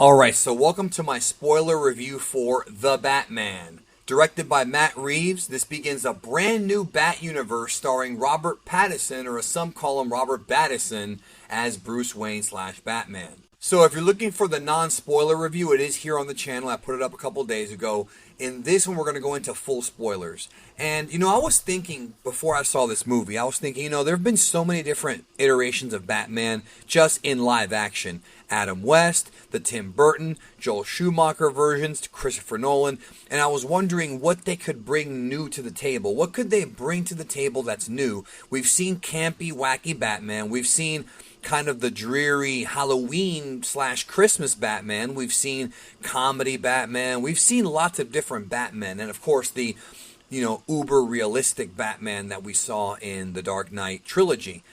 Alright, so welcome to my spoiler review for The Batman. Directed by Matt Reeves, this begins a brand new Bat universe starring Robert Pattinson, or as some call him Robert Battison, as Bruce Wayne slash Batman. So if you're looking for the non-spoiler review, it is here on the channel. I put it up a couple days ago. In this one, we're going to go into full spoilers. And, I was thinking, before I saw this movie, there have been so many different iterations of Batman just in live action. Adam West, the Tim Burton, Joel Schumacher versions, Christopher Nolan. And I was wondering what they could bring new to the table. What could they bring to the table that's new? We've seen campy, wacky Batman. We've seen kind of the dreary Halloween slash Christmas Batman. We've seen comedy Batman. We've seen lots of different Batmen. And of course the, uber realistic Batman that we saw in the Dark Knight trilogy.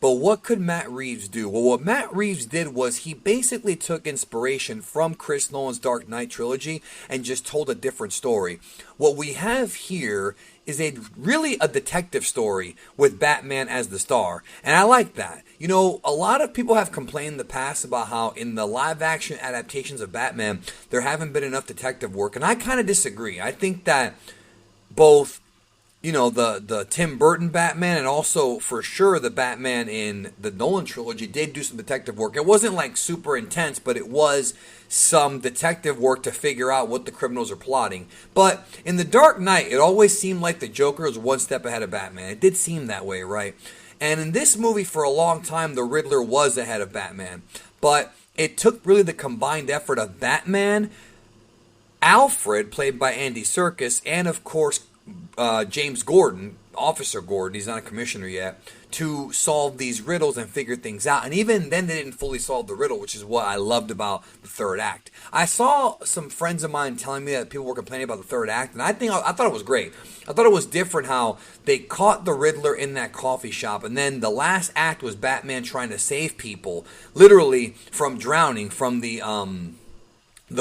But what could Matt Reeves do? Well, what Matt Reeves did was he basically took inspiration from Chris Nolan's Dark Knight trilogy and just told a different story. What we have here is really a detective story with Batman as the star. And I like that. A lot of people have complained in the past about how in the live action adaptations of Batman, there haven't been enough detective work. And I kind of disagree. I think that both the Tim Burton Batman and also for sure the Batman in the Nolan trilogy did do some detective work. It wasn't like super intense, but it was some detective work to figure out what the criminals are plotting. But in the Dark Knight, it always seemed like the Joker was one step ahead of Batman. It did seem that way, right? And in this movie, for a long time, the Riddler was ahead of Batman. But it took really the combined effort of Batman, Alfred, played by Andy Serkis, and of course James Gordon, Officer Gordon, he's not a commissioner yet, to solve these riddles and figure things out. And even then they didn't fully solve the riddle, which is what I loved about the third act. I saw some friends of mine telling me that people were complaining about the third act, and I thought it was great. I thought it was different how they caught the Riddler in that coffee shop, and then the last act was Batman trying to save people, literally from drowning, from the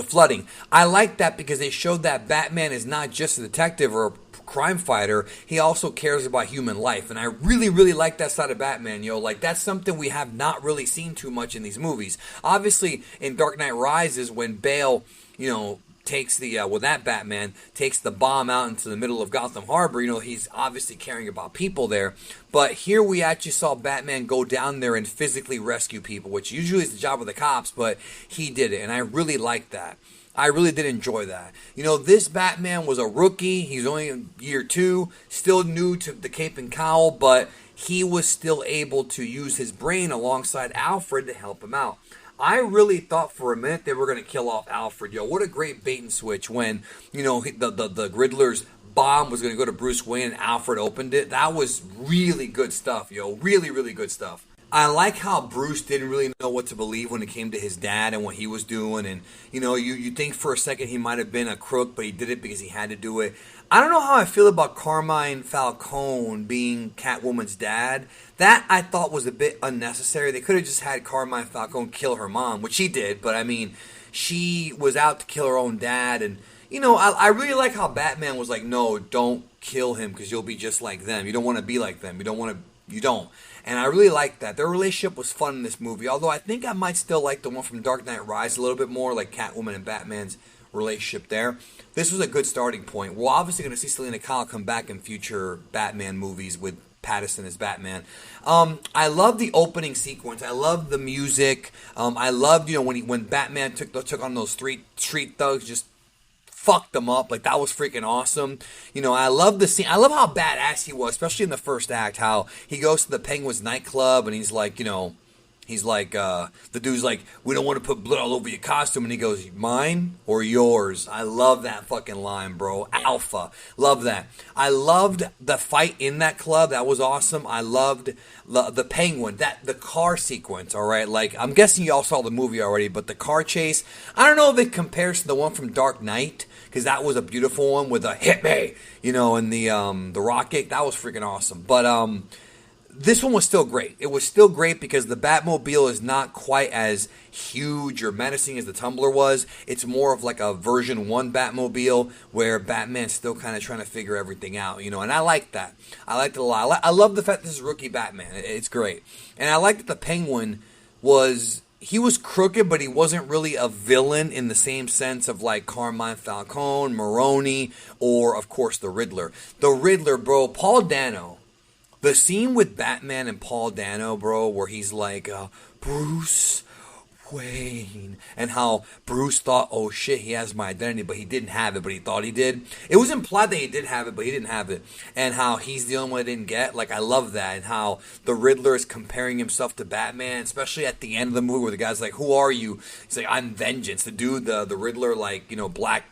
flooding. I like that because they showed that Batman is not just a detective or a crime fighter, he also cares about human life. And I really, really like that side of Batman, that's something we have not really seen too much in these movies. Obviously, in Dark Knight Rises, when Bale, takes that Batman takes the bomb out into the middle of Gotham Harbor, he's obviously caring about people there. But here we actually saw Batman go down there and physically rescue people, which usually is the job of the cops, but he did it, and I really liked that. I really did enjoy that. This Batman was a rookie. He's only in year 2, still new to the cape and cowl, but he was still able to use his brain alongside Alfred to help him out. I really thought for a minute they were going to kill off Alfred. What a great bait and switch when, the Riddler's bomb was going to go to Bruce Wayne and Alfred opened it. That was really good stuff, Really, really good stuff. I like how Bruce didn't really know what to believe when it came to his dad and what he was doing. And, you think for a second he might have been a crook, but he did it because he had to do it. I don't know how I feel about Carmine Falcone being Catwoman's dad. That I thought was a bit unnecessary. They could have just had Carmine Falcone kill her mom, which he did. But, she was out to kill her own dad. And, I really like how Batman was like, no, don't kill him because you'll be just like them. You don't want to be like them. You don't. And I really liked that. Their relationship was fun in this movie. Although I think I might still like the one from Dark Knight Rises a little bit more, like Catwoman and Batman's relationship there. This was a good starting point. We're obviously going to see Selena Kyle come back in future Batman movies with Pattinson as Batman. I love the opening sequence. I love the music. I loved, when Batman took on those 3 street thugs, just fucked them up. That was freaking awesome. I love the scene. I love how badass he was, especially in the first act, how he goes to the Penguins nightclub and he's like, the dude's like, we don't want to put blood all over your costume. And he goes, mine or yours? I love that fucking line, bro. Alpha. Love that. I loved the fight in that club. That was awesome. I loved the Penguin, the car sequence, all right? I'm guessing you all saw the movie already, but the car chase, I don't know if it compares to the one from Dark Knight, because that was a beautiful one with a hit me, and the rocket. That was freaking awesome. But this one was still great. It was still great because the Batmobile is not quite as huge or menacing as the Tumbler was. It's more of like a version 1 Batmobile where Batman's still kind of trying to figure everything out, and I like that. I liked it a lot. I love the fact this is rookie Batman. It's great. And I like that the Penguin was he was crooked, but he wasn't really a villain in the same sense of like Carmine Falcone, Maroni, or of course the Riddler. The Riddler, bro, Paul Dano. The scene with Batman and Paul Dano, bro, where he's like, Bruce Wayne, and how Bruce thought, oh shit, he has my identity, but he didn't have it, but he thought he did. It was implied that he did have it, but he didn't have it, and how he's the only one that didn't get. Like, I love that, and how the Riddler is comparing himself to Batman, especially at the end of the movie where the guy's like, "Who are you?" He's like, "I'm Vengeance." The dude, the Riddler, like, you know, black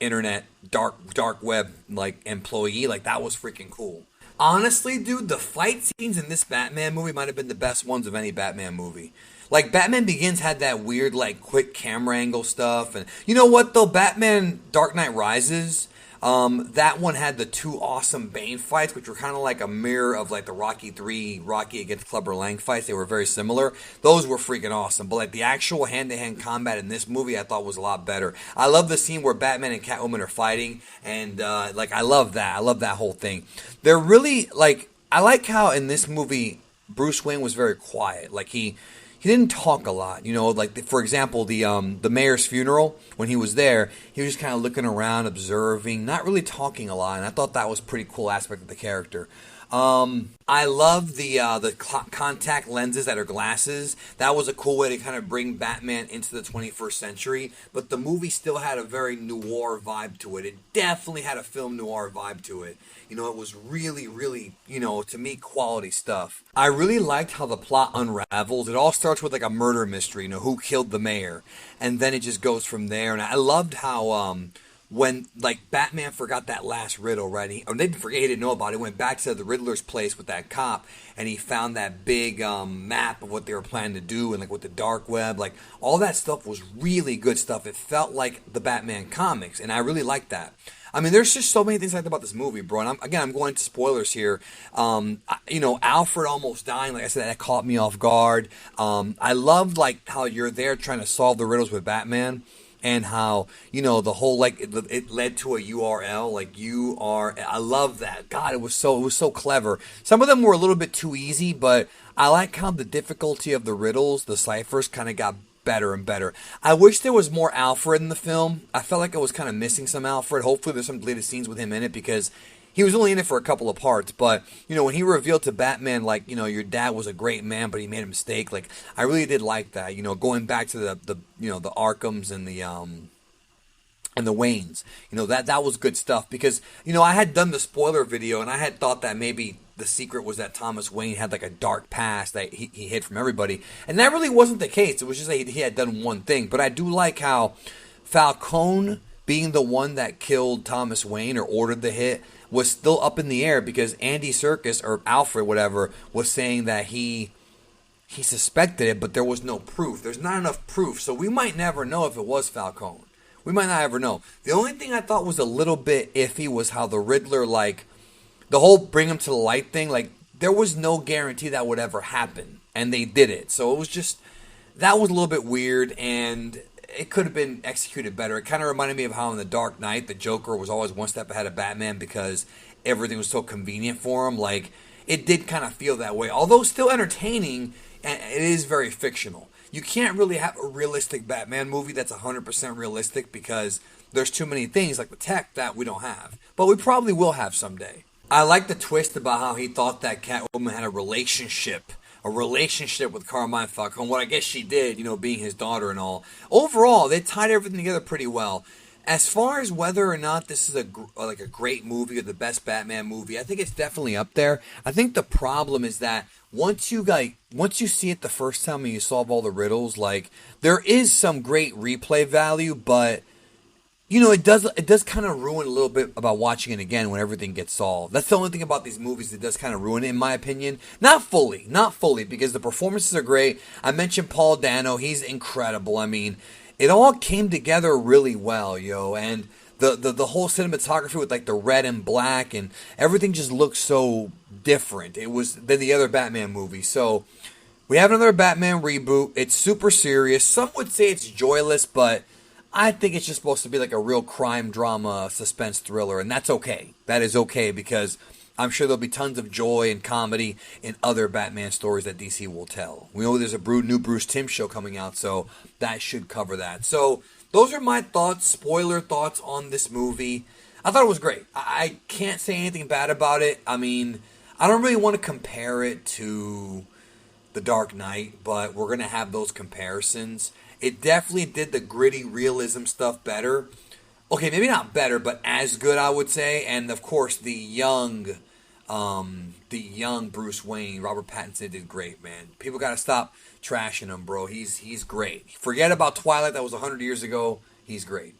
internet, dark web, like, employee, like, that was freaking cool. Honestly, dude, the fight scenes in this Batman movie might have been the best ones of any Batman movie. Like, Batman Begins had that weird, like, quick camera angle stuff. And you know what, though? Batman Dark Knight Rises, that one had the two awesome Bane fights, which were kind of like a mirror of, like, the Rocky 3, Rocky against Clubber Lang fights. They were very similar. Those were freaking awesome. But, like, the actual hand-to-hand combat in this movie I thought was a lot better. I love the scene where Batman and Catwoman are fighting. And, like, I love that. I love that whole thing. They're really, like, I like how in this movie Bruce Wayne was very quiet. Like, he didn't talk a lot, you know. Like, for example, the mayor's funeral, when he was there, he was just kind of looking around, observing, not really talking a lot. And I thought that was a pretty cool aspect of the character. I love the contact lenses that are glasses. That was a cool way to kind of bring Batman into the 21st century. But the movie still had a very noir vibe to it. It definitely had a film noir vibe to it. You know, it was really, really, you know, to me, quality stuff. I really liked how the plot unravels. It all starts with like a murder mystery, you know, who killed the mayor. And then it just goes from there. And I loved how, when, like, Batman forgot that last riddle, right? Or they didn't forget, he didn't know about it. He went back to the Riddler's place with that cop, and he found that big map of what they were planning to do, and, like, with the dark web. Like, all that stuff was really good stuff. It felt like the Batman comics, and I really liked that. I mean, there's just so many things I like about this movie, bro. And I'm going into spoilers here. You know, Alfred almost dying, like I said, that caught me off guard. I loved, like, how you're there trying to solve the riddles with Batman. And how, you know, the whole, like, it led to a URL, like, I love that. God, it was so clever. Some of them were a little bit too easy, but I like how the difficulty of the riddles, the ciphers, kind of got better and better. I wish there was more Alfred in the film. I felt like I was kind of missing some Alfred. Hopefully there's some deleted scenes with him in it, because he was only in it for a couple of parts. But, you know, when he revealed to Batman, like, you know, your dad was a great man, but he made a mistake, like, I really did like that. You know, going back to the you know, the Arkhams and the Waynes, you know, that was good stuff. Because, you know, I had done the spoiler video, and I had thought that maybe the secret was that Thomas Wayne had, like, a dark past that he hid from everybody. And that really wasn't the case. It was just that he had done one thing. But I do like how Falcone, being the one that killed Thomas Wayne or ordered the hit, was still up in the air, because Andy Serkis, or Alfred, whatever, was saying that he suspected it, but there was no proof. There's not enough proof, so we might never know if it was Falcone. We might not ever know. The only thing I thought was a little bit iffy was how the Riddler, like, the whole bring him to the light thing, like, there was no guarantee that would ever happen, and they did it. So it was just, that was a little bit weird, and it could have been executed better. It kind of reminded me of how in The Dark Knight, the Joker was always one step ahead of Batman because everything was so convenient for him. Like, it did kind of feel that way. Although still entertaining, it is very fictional. You can't really have a realistic Batman movie that's 100% realistic, because there's too many things like the tech that we don't have. But we probably will have someday. I like the twist about how he thought that Catwoman had a relationship with Carmine Falcone. What I guess she did, you know, being his daughter and all. Overall, they tied everything together pretty well. As far as whether or not this is a great movie or the best Batman movie, I think it's definitely up there. I think the problem is that once you see it the first time and you solve all the riddles, like, there is some great replay value, but, you know, it does kind of ruin a little bit about watching it again when everything gets solved. That's the only thing about these movies that does kind of ruin it, in my opinion. Not fully, because the performances are great. I mentioned Paul Dano. He's incredible. I mean, it all came together really well, yo. And the whole cinematography with, like, the red and black, and everything just looks so different. It was than the other Batman movies. So we have another Batman reboot. It's super serious. Some would say it's joyless, but I think it's just supposed to be like a real crime drama suspense thriller, and that's okay. That is okay, because I'm sure there'll be tons of joy and comedy in other Batman stories that DC will tell. We know there's a new Bruce Timm show coming out, so that should cover that. So those are my thoughts, spoiler thoughts on this movie. I thought it was great. I can't say anything bad about it. I mean, I don't really want to compare it to The Dark Knight, but we're going to have those comparisons. It definitely did the gritty realism stuff better. Okay, maybe not better, but as good, I would say. And of course, the young Bruce Wayne, Robert Pattinson, did great, man. People got to stop trashing him, bro. He's great. Forget about Twilight. That was 100 years ago. He's great.